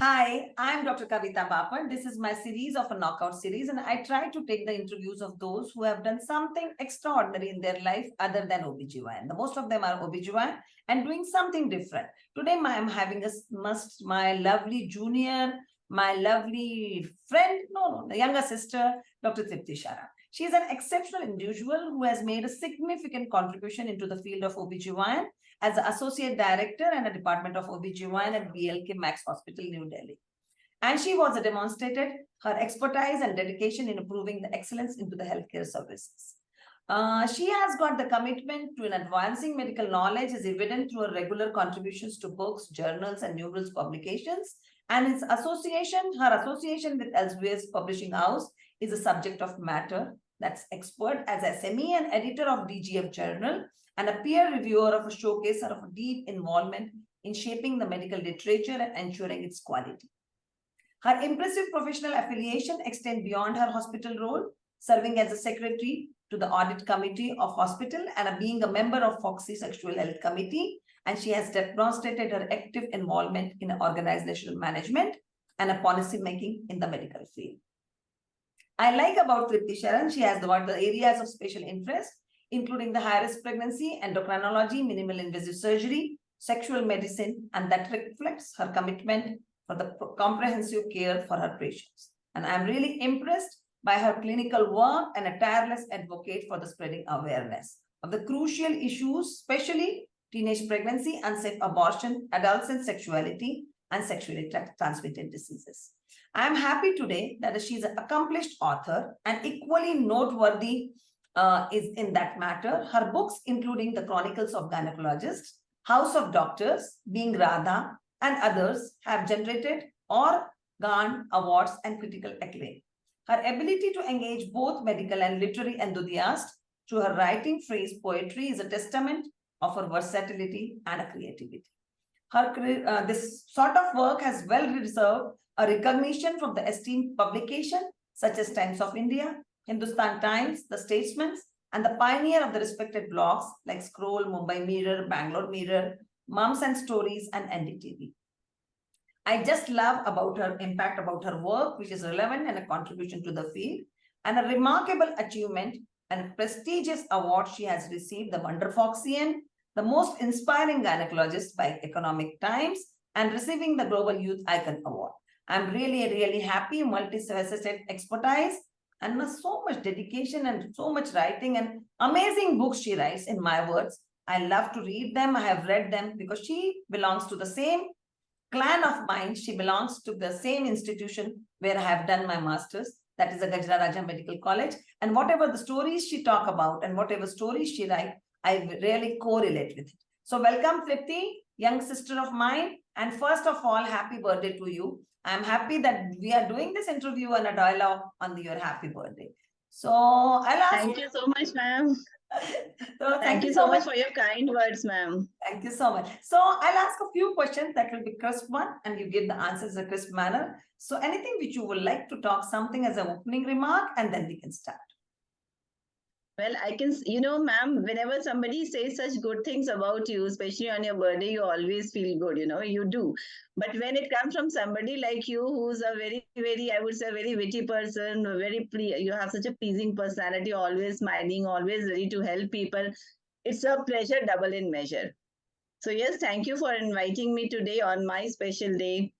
Hi, I'm Dr. Kawita Bapat. This is my series of a knockout series, and I try to take the interviews of those who have done something extraordinary in their life other than OBGYN. The most of them are OBGYN and doing something different. Today, I'm having my lovely junior, my lovely friend, the younger sister, Dr. Tripti Sharan. She is an exceptional individual who has made a significant contribution into the field of OBGYN as the Associate Director and a Department of OBGYN at BLK Max Hospital, New Delhi. And she was demonstrated her expertise and dedication in improving the excellence into the healthcare services. She has got the commitment to advancing medical knowledge is evident through her regular contributions to books, journals, and numerous publications. And her association with Elsewhere's publishing house is a subject of matter that's expert as SME and editor of DGF Journal and a peer reviewer of a showcase of a deep involvement in shaping the medical literature and ensuring its quality. Her impressive professional affiliation extends beyond her hospital role, serving as a secretary to the audit committee of hospital and being a member of Foxy Sexual Health Committee. And she has demonstrated her active involvement in organizational management and a policy making in the medical field. I like about Tripti Sharan, she has got the areas of special interest, including the high-risk pregnancy, endocrinology, minimal invasive surgery, sexual medicine, and that reflects her commitment for the comprehensive care for her patients. And I'm really impressed by her clinical work and a tireless advocate for the spreading awareness of the crucial issues, especially teenage pregnancy, unsafe abortion, adolescent sexuality, and sexually transmitted diseases. I am happy today that she's an accomplished author and equally noteworthy is in that matter. Her books, including The Chronicles of Gynecologists, House of Doctors, Being Radha, and others, have generated or garnered awards and critical acclaim. Her ability to engage both medical and literary enthusiasts through her writing, phrase, poetry is a testament of her versatility and creativity. This sort of work has well deserved a recognition from the esteemed publication such as Times of India, Hindustan Times, The Statesman, and the pioneer of the respected blogs like Scroll, Mumbai Mirror, Bangalore Mirror, Mums and Stories, and NDTV. I just love about her impact about her work, which is relevant and a contribution to the field, and a remarkable achievement and a prestigious award she has received, the Wonder Foxian, the most inspiring gynecologist by Economic Times, and receiving the Global Youth Icon Award. I'm really, really happy, multifaceted expertise, and so much dedication and so much writing and amazing books she writes in my words. I love to read them. I have read them because she belongs to the same clan of mine. She belongs to the same institution where I have done my master's. That is the Gajraraja Medical College. And whatever the stories she talk about and whatever stories she write, I really correlate with it. So welcome, Tripti, young sister of mine. And first of all, happy birthday to you. I'm happy that we are doing this interview and a dialogue on your happy birthday. So I'll ask. Thank you so much, ma'am. So thank you so much for your kind words, ma'am. Thank you so much. So I'll ask a few questions that will be crisp one and you give the answers in a crisp manner. So anything which you would like to talk something as an opening remark and then we can start. Well, I can, ma'am, whenever somebody says such good things about you, especially on your birthday, you always feel good, you do. But when it comes from somebody like you, who's a very, very, I would say, very witty person, you have such a pleasing personality, always smiling, always ready to help people. It's a pleasure double in measure. So yes, thank you for inviting me today on my special day.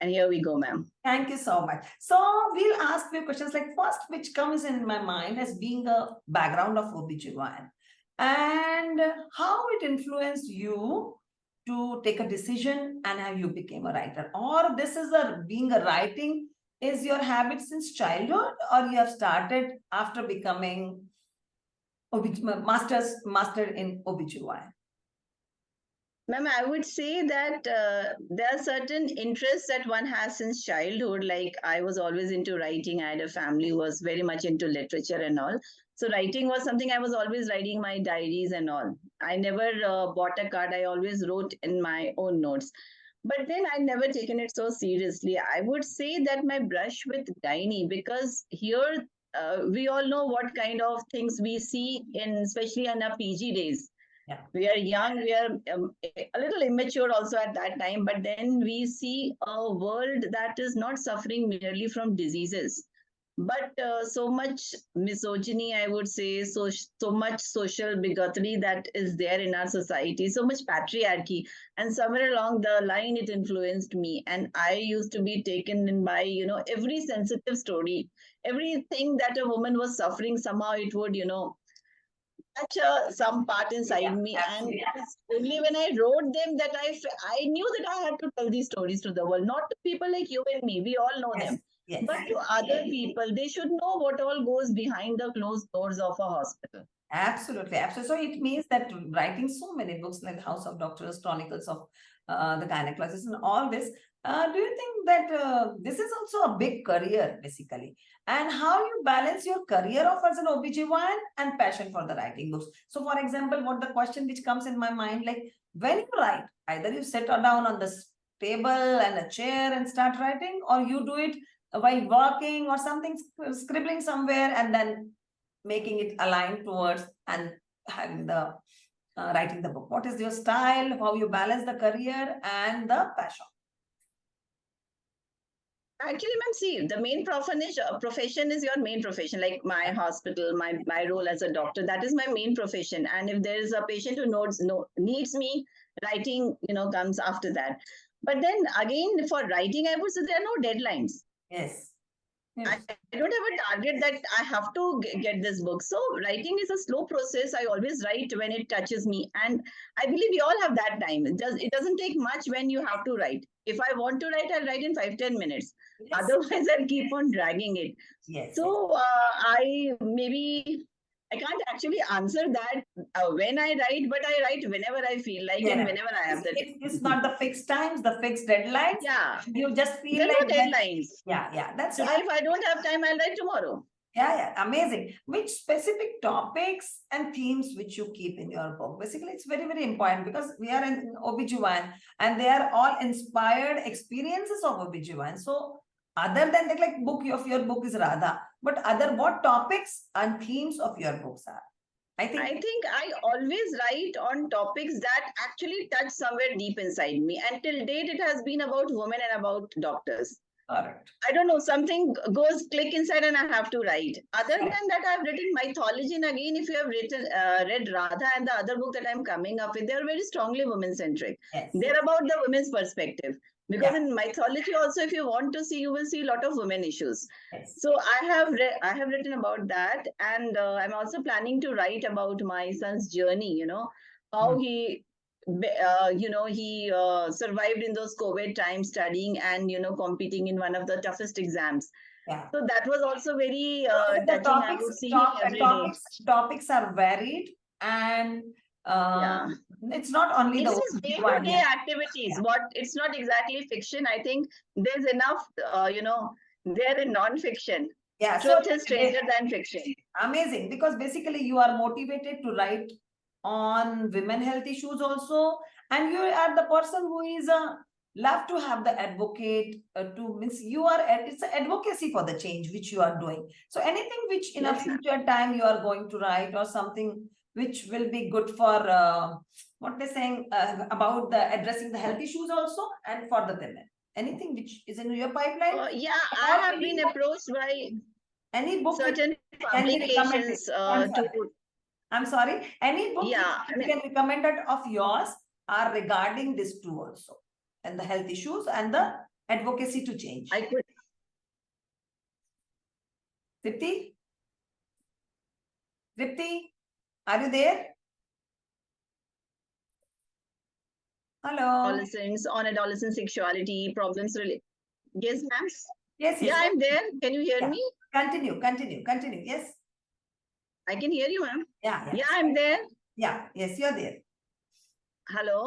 And here we go, ma'am. Thank you so much. So we'll ask few questions like first, which comes in my mind as being a background of OBGYN and how it influenced you to take a decision and how you became a writer, or this is being a writing is your habit since childhood, or you have started after becoming master in OBGYN? Ma'am, I would say that there are certain interests that one has since childhood. Like I was always into writing. I had a family who was very much into literature and all. So writing was something I was always writing my diaries and all. I never bought a card. I always wrote in my own notes. But then I never taken it so seriously. I would say that my brush with gynae, because here we all know what kind of things we see in, especially in our PG days. Yeah. We are young, we are a little immature also at that time, but then we see a world that is not suffering merely from diseases, but so much misogyny, I would say, so much social bigotry that is there in our society, so much patriarchy. And somewhere along the line, it influenced me. And I used to be taken in by, every sensitive story, everything that a woman was suffering, somehow it would, touch some part inside Yeah, me. And absolutely. it is only when I wrote them that I knew that I had to tell these stories to the world, not to people like you and me. We all know Yes, them. yes. But to other people, they should know what all goes behind the closed doors of a hospital. Absolutely, absolutely. So it means that writing so many books like House of Doctors, Chronicles of the Gynecologist, and all this, do you think that this is also a big career, basically? And how you balance your career of as an OBGYN and passion for the writing books? So, for example, what the question which comes in my mind, like when you write, either you sit down on the table and a chair and start writing, or you do it while walking or something, scribbling somewhere, and then making it aligned towards and having the writing the book. What is your style? How you balance the career and the passion? Actually, ma'am, see, the main profession is your main profession. Like my hospital, my role as a doctor, that is my main profession. And if there is a patient who needs me, writing, comes after that. But then again, for writing, I would say there are no deadlines. Yes. I Yes. don't have a target that I have to get this book. So writing is a slow process. I always write when it touches me, and I believe we all have that time. It doesn't take much when you have to write. If I want to write, I'll write in 5-10 minutes. Yes. Otherwise, I'll keep on dragging it. Yes. So I can't actually answer that when I write, but I write whenever I feel like and Yeah. whenever I have the It's not the fixed times, the fixed deadlines. yeah. You just feel There are like no that. deadlines. Yeah. That's Today, if I don't have time, I'll write tomorrow. yeah, amazing. Which specific topics and themes which you keep in your book? Basically, it's very, very important because we are in OBGYN and they are all inspired experiences of OBGYN. So other than that, like book of your book is Radha, but other what topics and themes of your books are? I think I always write on topics that actually touch somewhere deep inside me. And till date, it has been about women and about doctors. correct. I don't know, something goes click inside and I have to write. Other Correct. than that, I've written mythology. And again, if you have read Radha and the other book that I'm coming up with, they're very strongly women centric. Yes. They're about the women's perspective. Because Yeah. in mythology also, if you want to see, you will see a lot of women issues. Yes. So I have written about that, and I'm also planning to write about my son's journey. How he survived in those COVID times, studying and competing in one of the toughest exams. Yeah. So that was also very The touching. I would see him every day. topics are varied and Yeah, it's not only the it's just one. day-to-day activities. Yeah. What It's not exactly fiction. I think there's enough, there in non-fiction. Yeah, so Truth is stranger than fiction. amazing because basically you are motivated to write on women health issues also, and you are the person who is love to have the advocate to means you are it's advocacy for the change which you are doing. So anything which in a Yes, ma'am. future time you are going to write or something which will be good for what they're saying about the addressing the health issues also and for the women. Anything which is in your pipeline? Yeah, I Or have been approached by any book which certain can be recommended? publications to, I'm sorry. Any book which yeah, I you mean, can recommend it of yours are regarding this too also, and the health issues and the advocacy to change. I could. Tripti? Tripti, are you there? Hello. Adolescents, on adolescent sexuality problems. Yes, ma'am. Yes, Yeah, yes. I'm there. Can you hear Yeah. me? Continue. Yes. I can hear you, ma'am. Yeah. Yeah, I'm there. Yeah. Yes, you are there. Hello.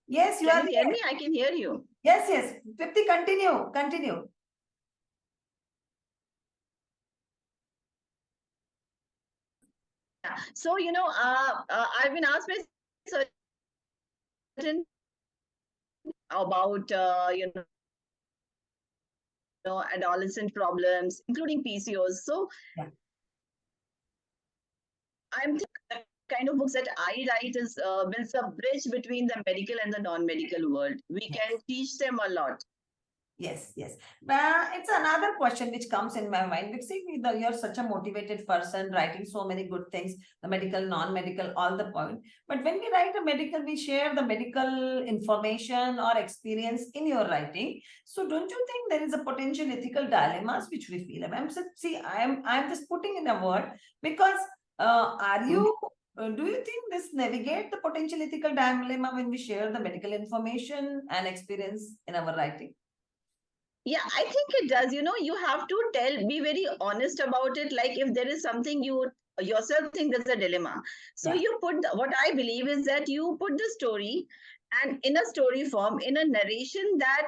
Yes, you Can are you hear there. me? I can hear you. Yes. Tripti, continue. Yeah. So, I've been asked by certain about, adolescent problems, including PCOS. So Yeah. I'm kind of books that I write is builds a bridge between the medical and the non-medical world. We can teach them a lot. Yes, yes. But it's another question which comes in my mind. Because see, you're such a motivated person, writing so many good things, the medical, non-medical, all the point. But when we write a medical, we share the medical information or experience in your writing. So don't you think there is a potential ethical dilemmas which we feel? I'm just putting in a word because do you think this navigate the potential ethical dilemma when we share the medical information and experience in our writing? Yeah, I think it does. You have to be very honest about it. Like if there is something you yourself think there's a dilemma. So Yeah. you put, what I believe is that you put the story and in a story form, in a narration that,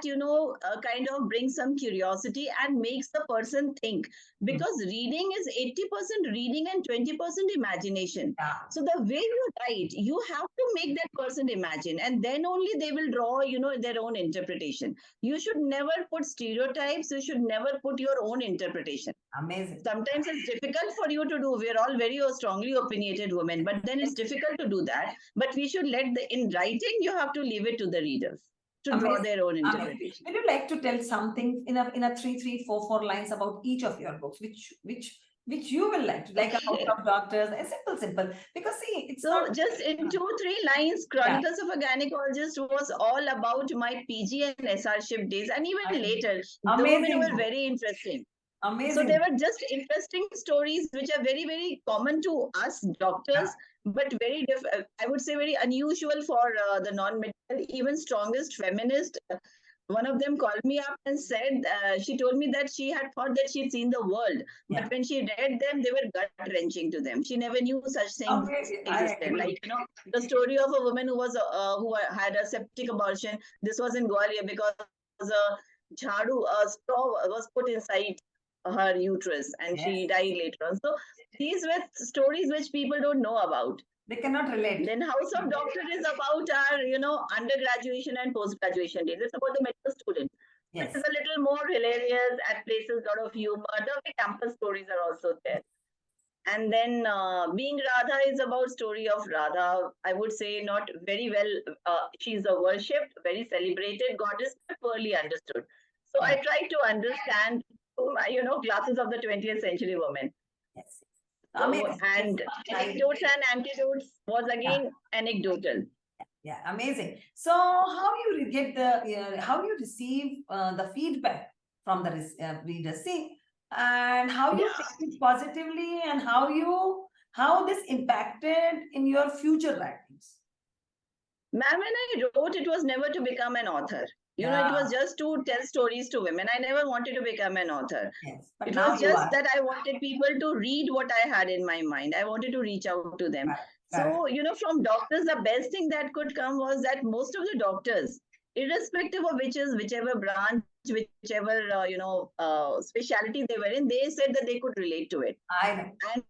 kind of brings some curiosity and makes the person think. Mm. Because reading is 80% reading and 20% imagination. Yeah. So the way you write, you have to make that person imagine, and then only they will draw, their own interpretation. You should never put stereotypes. You should never put your own interpretation. Amazing. Sometimes it's difficult for you to do. We're all very strongly opinionated women, but then it's difficult to do that. But we should in writing, you have to leave it to the readers to draw Amazing. their own Amazing. interpretation. Would you like to tell something in a three, four lines about each of your books, which you will like to, like a House of Doctors, a simple, because see, it's So not just in 2-3 lines, Chronicles of a Gynecologist was all about my PG and SR-ship days, and even later, the women amazing were book. very interesting. So Amazing. they were just interesting stories which are very, very common to us doctors, but very I would say very unusual for the non-medical, even strongest feminist. One of them called me up and said, she told me that she had thought that she'd seen the world, Yeah. but when she read them, they were gut-wrenching to them. She never knew such things existed. Like, the story of a woman who had a septic abortion. This was in Gwalior because a straw was put inside her uterus and she died later on. So these were stories which people don't know about. They cannot relate. Then House of Doctor is about our, undergraduation and post-graduation days. It's about the medical student. Yes. It's a little more hilarious, at places, a lot of humor. The campus stories are also there. And then Being Radha is about story of Radha. I would say not very well. She's a worshipped, very celebrated goddess, but poorly understood. So I try to understand, classes of the 20th century women. Yes. So, and anecdotes and antidotes was again anecdotal. Yeah, amazing. So how you get how you receive the feedback from the readers, see, and how you take it positively, and how this impacted in your future writings. Ma'am, when I wrote, it was never to become an author. It was just to tell stories to women. I never wanted to become an author. Yes, but it now was just that I wanted people to read what I had in my mind. I wanted to reach out to them. So, from doctors, the best thing that could come was that most of the doctors, irrespective of whichever branch, whichever, specialty they were in, they said that they could relate to it. I know. And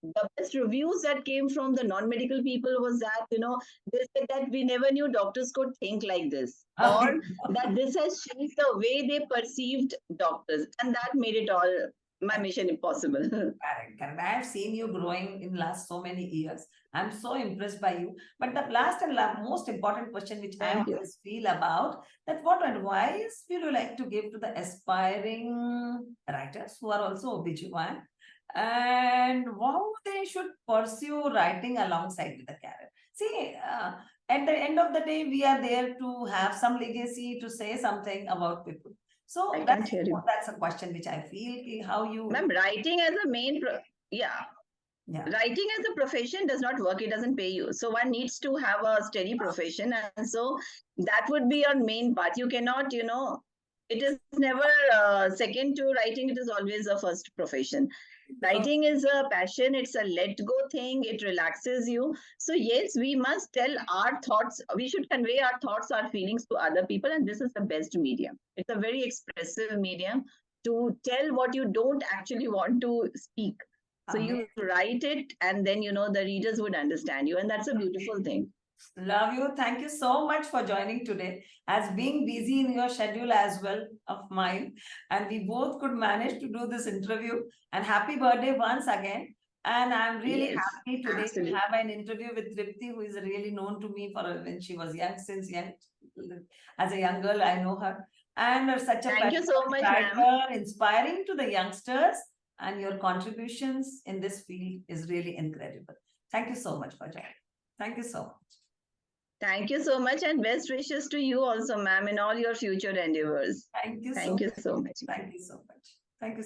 the best reviews that came from the non-medical people was that, they said that we never knew doctors could think like this, or that this has changed the way they perceived doctors, and that made it all my mission impossible. Correct. I have seen you growing in last so many years. I'm so impressed by you. But the last and most important question, which I always feel about, that what advice will you like to give to the aspiring writers who are also OBGYN, and how they should pursue writing alongside with the career? See, at the end of the day, we are there to have some legacy, to say something about people. So that's a question which I feel how you. Ma'am, writing as a main, writing as a profession does not work. It doesn't pay you. So one needs to have a steady profession, and so that would be your main part. You cannot, it is never second to writing. It is always a first profession. Writing is a passion. It's a let go thing. It relaxes you. So yes, we must tell our thoughts. We should convey our thoughts, our feelings to other people. And this is the best medium. It's a very expressive medium to tell what you don't actually want to speak. So you write it, and then, the readers would understand you. And that's a beautiful thing. Love you. Thank you so much for joining today, as being busy in your schedule as well of mine. And we both could manage to do this interview. And happy birthday once again. And I'm really Yes, happy today to absolutely. have an interview with Tripti, who is really known to me for when she was young, since young, as a young girl, I know her. And such a Thank you so passionate much, ma'am. writer, inspiring to the youngsters, and your contributions in this field is really incredible. Thank you so much for joining. Thank you so much. Thank you so much, and best wishes to you also, ma'am, in all your future endeavors. Thank you so Thank you much. so much. Thank you so much. Thank you.